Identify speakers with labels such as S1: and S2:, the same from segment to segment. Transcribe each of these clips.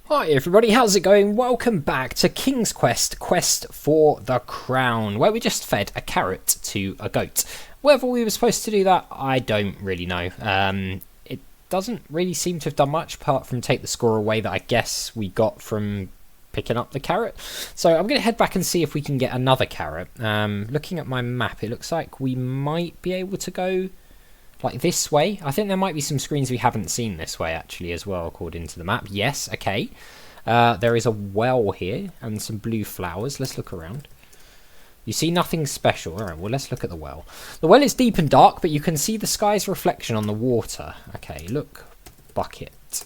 S1: Hi everybody, how's it going? Welcome back to King's Quest, Quest for the Crown, where we just fed a carrot to a goat. Whether we were supposed to do that, I don't really know. It doesn't really seem to have done much, apart from take the score away that I guess we got from picking up the carrot. So I'm going to head back and see if we can get another carrot. Looking at my map, it looks like we might be able to go like this way. I think there might be some screens we haven't seen this way actually as well, according to the map. Yes, okay. There is a well here and some blue flowers. Let's look around. You see nothing special. Alright, well let's look at the well. The well is deep and dark, but you can see the sky's reflection on the water. Okay, look. Bucket.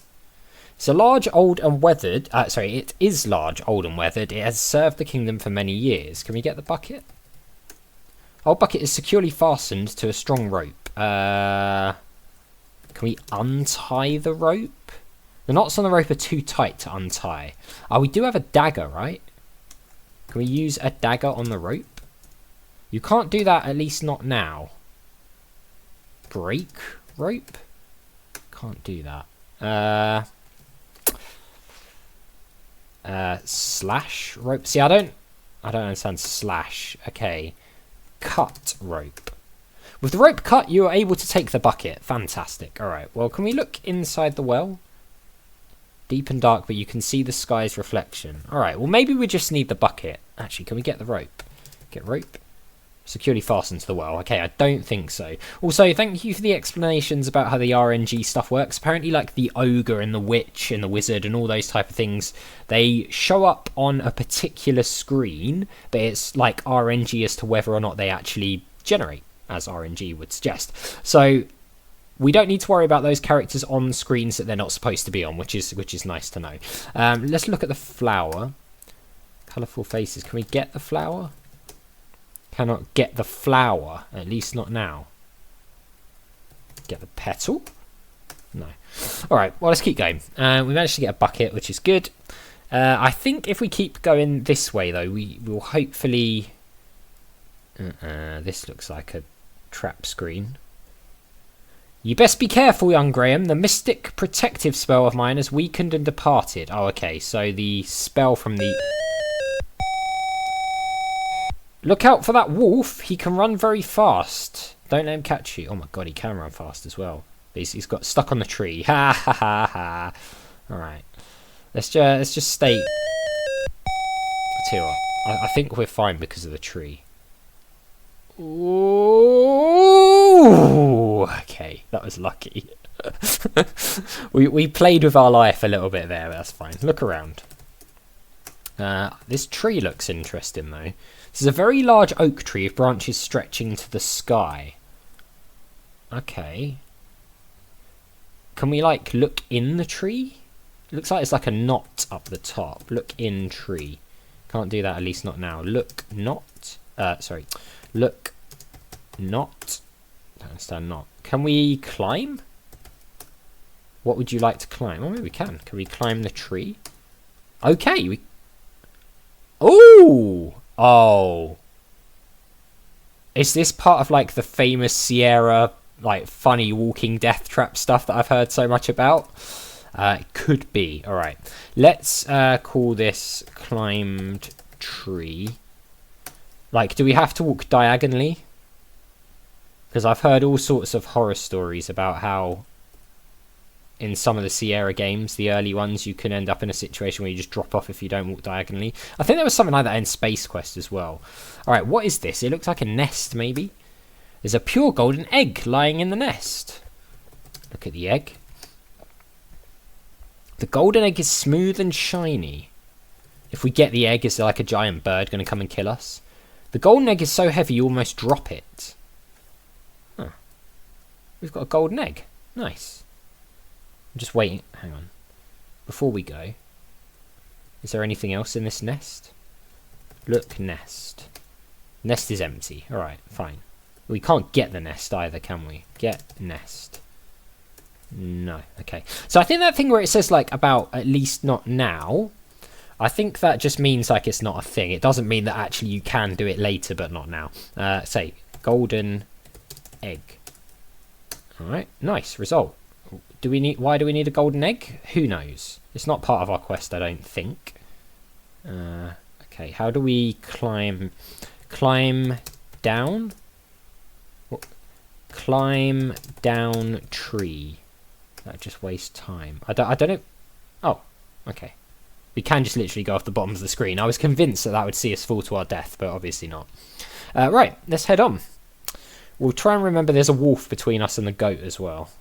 S1: It's a large, old and weathered... it is large, old and weathered. It has served the kingdom for many years. Can we get the bucket? Our bucket is securely fastened to a strong rope. Can we untie the rope? The knots on the rope are too tight to untie. Oh, we do have a dagger, right? Can we use a dagger on the rope? You can't do that, at least not now. Break rope? Can't do that. Slash rope. See, I don't understand slash. Okay. Cut rope. With the rope cut, you are able to take the bucket. Fantastic. Alright, well, can we look inside the well? Deep and dark, but you can see the sky's reflection. Alright, well, maybe we just need the bucket. Actually, can we get the rope? Get rope? Securely fastened to the well. Okay, I don't think so. Also, thank you for the explanations about how the RNG stuff works. Apparently, like the ogre and the witch and the wizard and all those type of things, they show up on a particular screen, but it's like RNG as to whether or not they actually generate, as RNG would suggest. So we don't need to worry about those characters on screens that they're not supposed to be on, which is nice to know. Let's look at the flower. Colourful faces. Can we get the flower? Cannot get the flower, at least not now. Get the petal? No. Alright, well, let's keep going. We managed to get a bucket, which is good. I think if we keep going this way, though, we will hopefully... this looks like a trap screen. You best be careful, young Graham. The mystic protective spell of mine has weakened and departed. Oh, okay, so the spell from the... Look out for that wolf. He can run very fast. Don't let him catch you. Oh my god, he can run fast as well. He's got stuck on the tree. Ha ha ha ha. Alright. Let's just stay. I think we're fine because of the tree. Ooh. Okay, that was lucky. we played with our life a little bit there, but that's fine. Look around. This tree looks interesting though. This is a very large oak tree with branches stretching to the sky. Okay. Can we, like, look in the tree? It looks like it's like a knot up the top. Look in tree. Can't do that, at least not now. Look not. Sorry. Look not. Don't understand not. Can we climb? What would you like to climb? Oh, maybe we can. Can we climb the tree? Okay. We. Ooh! Oh. Is this part of like the famous Sierra like funny walking death trap stuff that I've heard so much about? It could be. Alright. Let's call this climbed tree. Like, do we have to walk diagonally? Because I've heard all sorts of horror stories about how in some of the Sierra games, the early ones, you can end up in a situation where you just drop off if you don't walk diagonally. I think there was something like that in Space Quest as well. Alright, what is this? It looks like a nest, maybe? There's a pure golden egg lying in the nest. Look at the egg. The golden egg is smooth and shiny. If we get the egg, is there like a giant bird going to come and kill us? The golden egg is so heavy you almost drop it. Huh. We've got a golden egg. Nice. I'm just waiting. Hang on. Before we go, is there anything else in this nest? Look, nest. Nest is empty. Alright, fine. We can't get the nest either, can we? Get nest. No. Okay. So I think that thing where it says, like, about at least not now, I think that just means, like, it's not a thing. It doesn't mean that actually you can do it later, but not now. Say, golden egg. Alright, nice result. Why do we need a golden egg? Who knows? It's not part of our quest, I don't think. Okay, how do we climb? Climb down? Climb down tree. That just wastes time. I don't know. Oh, okay. We can just literally go off the bottom of the screen. I was convinced that would see us fall to our death, but obviously not. Right, let's head on. We'll try and remember there's a wolf between us and the goat as well.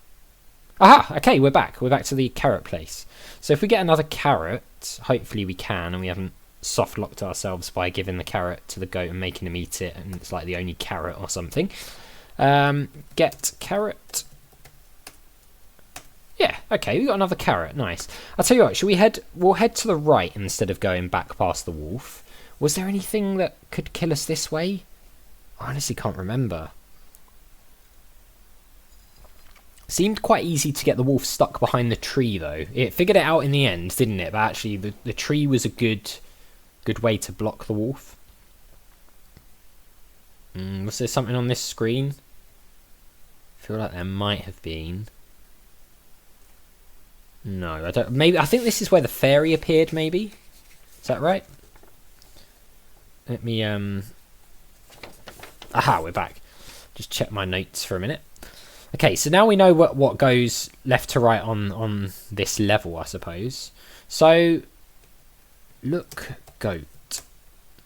S1: Aha! Okay, we're back. We're back to the carrot place. So if we get another carrot, hopefully we can, and we haven't soft-locked ourselves by giving the carrot to the goat and making him eat it, and it's like the only carrot or something. Get carrot. Yeah, okay, we got another carrot. Nice. I'll tell you what, we'll head to the right instead of going back past the wolf. Was there anything that could kill us this way? I honestly can't remember. Seemed quite easy to get the wolf stuck behind the tree, though. It figured it out in the end, didn't it? But actually, the tree was a good way to block the wolf. Was there something on this screen? I feel like there might have been. No, I don't. Maybe I think this is where the fairy appeared. Maybe is that right? Let me. Aha, we're back. Just check my notes for a minute. Okay, so now we know what goes left to right on this level, I suppose. So, look, goat.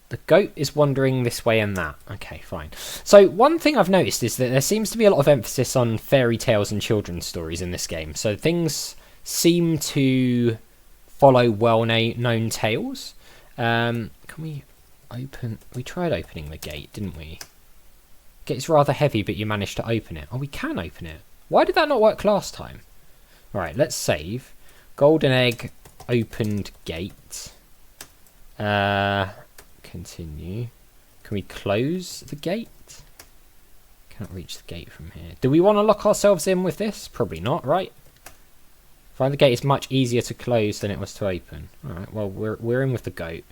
S1: The goat is wandering this way and that. Okay, fine. So, one thing I've noticed is that there seems to be a lot of emphasis on fairy tales and children's stories in this game. So, things seem to follow well-known tales. Can we open... We tried opening the gate, didn't we? It's rather heavy, but you managed to open it. Oh, we can open it. Why did that not work last time? Right, let's save. Golden egg, opened gate. Continue. Can we close the gate? Can't reach the gate from here. Do we want to lock ourselves in with this? Probably not, right? Find the gate is much easier to close than it was to open. Alright, well, we're in with the goat.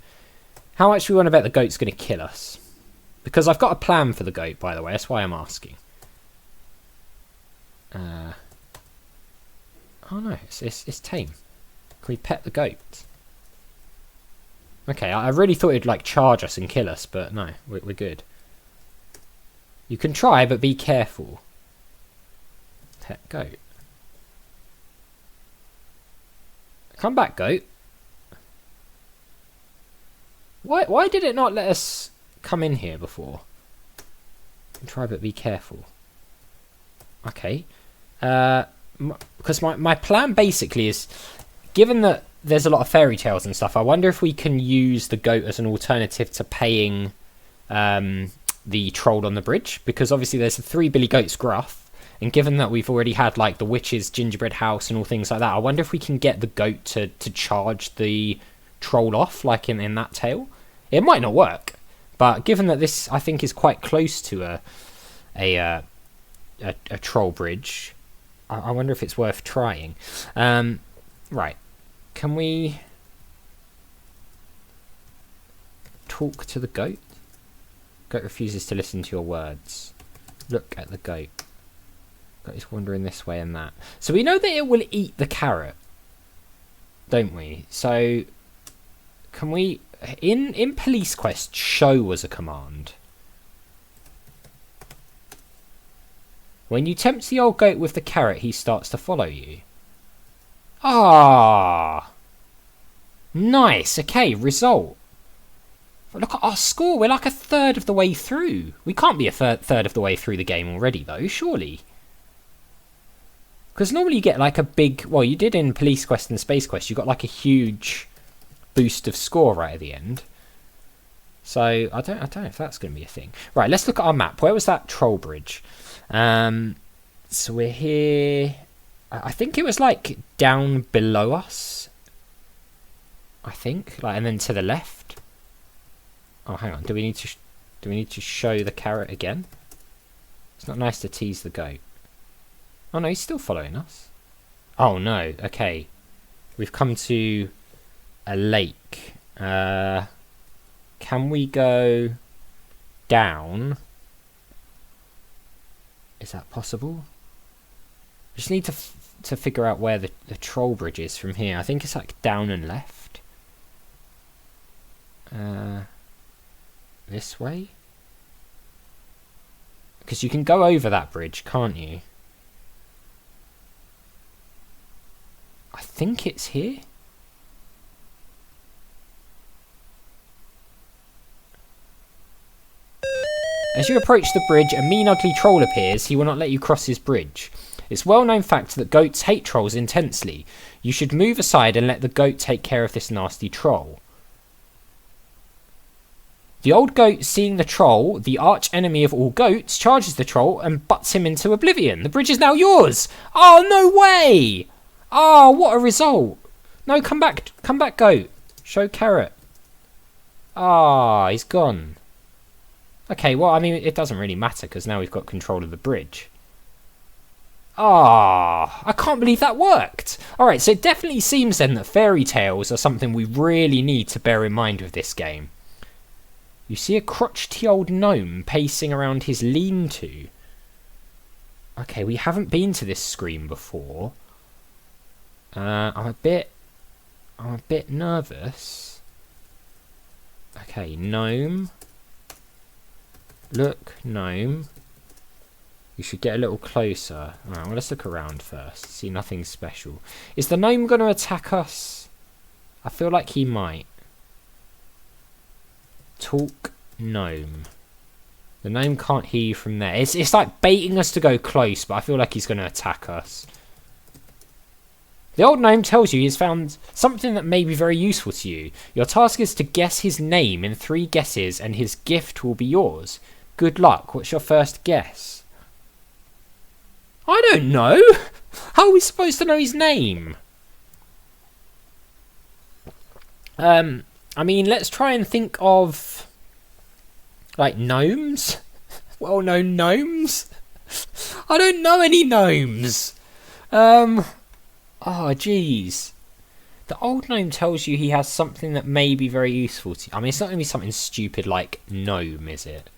S1: How much do we want to bet the goat's going to kill us? Because I've got a plan for the goat, by the way. That's why I'm asking. Oh no, it's tame. Can we pet the goat? Okay, I really thought it'd like charge us and kill us, but no, we're good. You can try, but be careful. Pet goat. Come back, goat. Why did it not let us come in here before? Try, but be careful. Okay. Because my plan basically is, given that there's a lot of fairy tales and stuff, I wonder if we can use the goat as an alternative to paying the troll on the bridge, because obviously there's the 3 Billy Goats gruff, and given that we've already had like the witch's gingerbread house and all things like that, I wonder if we can get the goat to charge the troll off like in that tale. It might not work, but given that this I think is quite close to a troll bridge, I wonder if it's worth trying. Right. Can we talk to the goat? Goat refuses to listen to your words. Look at the goat. Goat is wandering this way and that. So we know that it will eat the carrot, don't we? So can we... In Police Quest, show was a command. When you tempt the old goat with the carrot, he starts to follow you. Ah, nice. Okay, result. Look at our score. We're like a third of the way through. We can't be a third of the way through the game already, though, surely. Because normally you get like a big... Well, you did in Police Quest and Space Quest. You got like a huge boost of score right at the end. So I don't know if that's going to be a thing. Right, let's look at our map. Where was that troll bridge? So we're here... I think it was like down below us. I think, like, and then to the left. Oh, hang on. Do we need to show the carrot again? It's not nice to tease the goat. Oh no, he's still following us. Oh no. Okay, we've come to a lake. Can we go down? Is that possible? We just need to to figure out where the troll bridge is from here. I think it's like down and left. This way? Because you can go over that bridge, can't you? I think it's here. As you approach the bridge, a mean ugly troll appears. He will not let you cross his bridge. It's a well-known fact that goats hate trolls intensely. You should move aside and let the goat take care of this nasty troll. The old goat, seeing the troll, the arch enemy of all goats, charges the troll and butts him into oblivion. The bridge is now yours! Oh, no way! Oh, what a result! No, come back, goat. Show carrot. Ah, he's gone. Okay, well, I mean, it doesn't really matter because now we've got control of the bridge. Ah, I can't believe that worked. Alright, so it definitely seems then that fairy tales are something we really need to bear in mind with this game. You see a crotchety old gnome pacing around his lean-to. Okay, we haven't been to this screen before. I'm a bit nervous. Okay, gnome. Look, gnome. You should get a little closer. Alright, well, let's look around first. See, nothing special. Is the gnome going to attack us? I feel like he might. Talk gnome. The gnome can't hear you from there. It's like baiting us to go close, but I feel like he's going to attack us. The old gnome tells you he's found something that may be very useful to you. Your task is to guess his name in 3 guesses, and his gift will be yours. Good luck. What's your first guess? I don't know. How are we supposed to know his name? I mean, let's try and think of, like, gnomes? Well-known gnomes? I don't know any gnomes. Oh, jeez. The old gnome tells you he has something that may be very useful to you. I mean, it's not going to be something stupid like gnome, is it?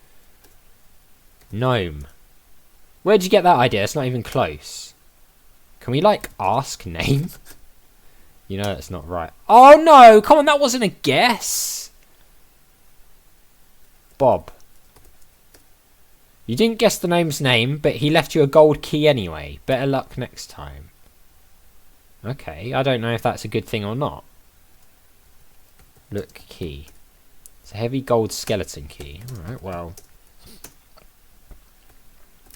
S1: Gnome. Where'd you get that idea? It's not even close. Can we, like, ask name? You know that's not right. Oh, no! Come on, that wasn't a guess! Bob. You didn't guess the gnome's name, but he left you a gold key anyway. Better luck next time. Okay, I don't know if that's a good thing or not. Look, key. It's a heavy gold skeleton key. Alright, well.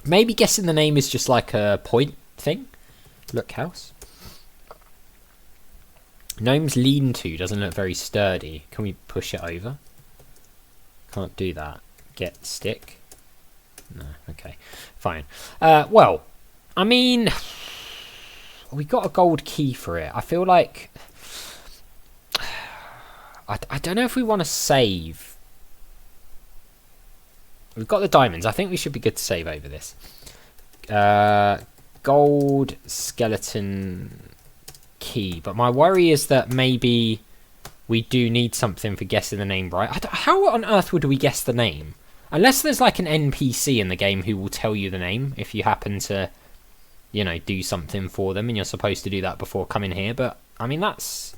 S1: Maybe guessing the name is just like a point thing. Look, house. Gnome's lean-to doesn't look very sturdy. Can we push it over? Can't do that. Get stick. No, okay. Fine. Well, I mean, we got a gold key for it. I feel like I don't know if we want to save. We've got the diamonds. I think we should be good to save over this. Gold skeleton key. But my worry is that maybe we do need something for guessing the name right. How on earth would we guess the name? Unless there's like an NPC in the game who will tell you the name if you happen to, you know, do something for them, and you're supposed to do that before coming here. But I mean, that's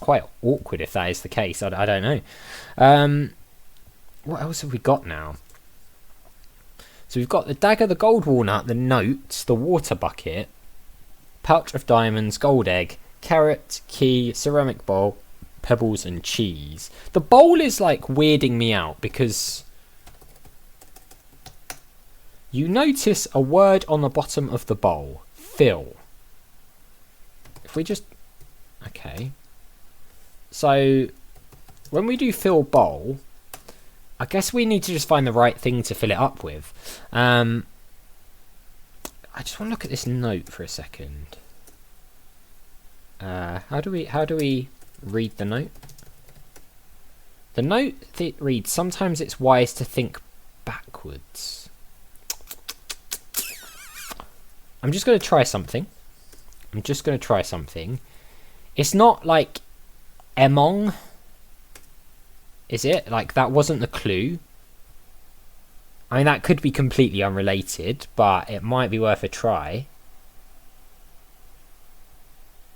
S1: quite awkward if that is the case. I don't know. What else have we got now? So we've got the dagger, the gold walnut, the notes, the water bucket, pouch of diamonds, gold egg, carrot, key, ceramic bowl, pebbles and cheese. The bowl is like weirding me out because you notice a word on the bottom of the bowl. Fill. If we just... Okay. So when we do fill bowl, I guess we need to just find the right thing to fill it up with. I just want to look at this note for a second. How do we read the note? The note reads, sometimes it's wise to think backwards. I'm just going to try something. It's not like Emong. Is it? Like, that wasn't the clue. I mean, that could be completely unrelated, but it might be worth a try.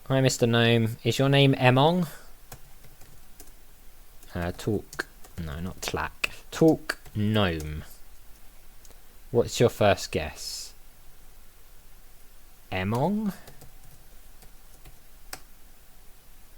S1: Hi, Mr. Gnome. Is your name Emong? Talk. No, not Tlack. Talk Gnome. What's your first guess? Emong?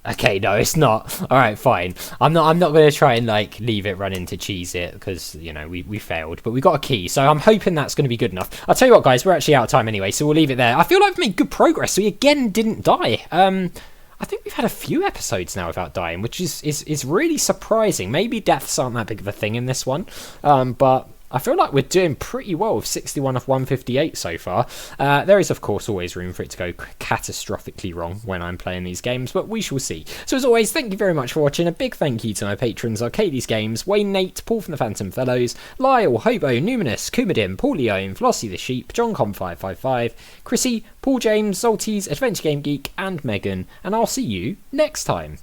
S1: Okay, no, it's not. All right, fine. I'm not going to try and like leave it running to cheese it because you know we failed, but we got a key, so I'm hoping that's going to be good enough. I'll tell you what, guys, we're actually out of time anyway, so we'll leave it there. I feel like we've made good progress. We again didn't die. I think we've had a few episodes now without dying, which is really surprising. Maybe deaths aren't that big of a thing in this one, but I feel like we're doing pretty well with 61 of 158 so far. There is, of course, always room for it to go catastrophically wrong when I'm playing these games, but we shall see. So as always, thank you very much for watching. A big thank you to my patrons, Arcades Games, Wayne Nate, Paul from the Phantom Fellows, Lyle, Hobo, Numinous, Kumadim, Paulione, Flossie the Sheep, JohnCom555, Chrissy, Paul James, Zolties, Adventure Game Geek, and Megan, and I'll see you next time.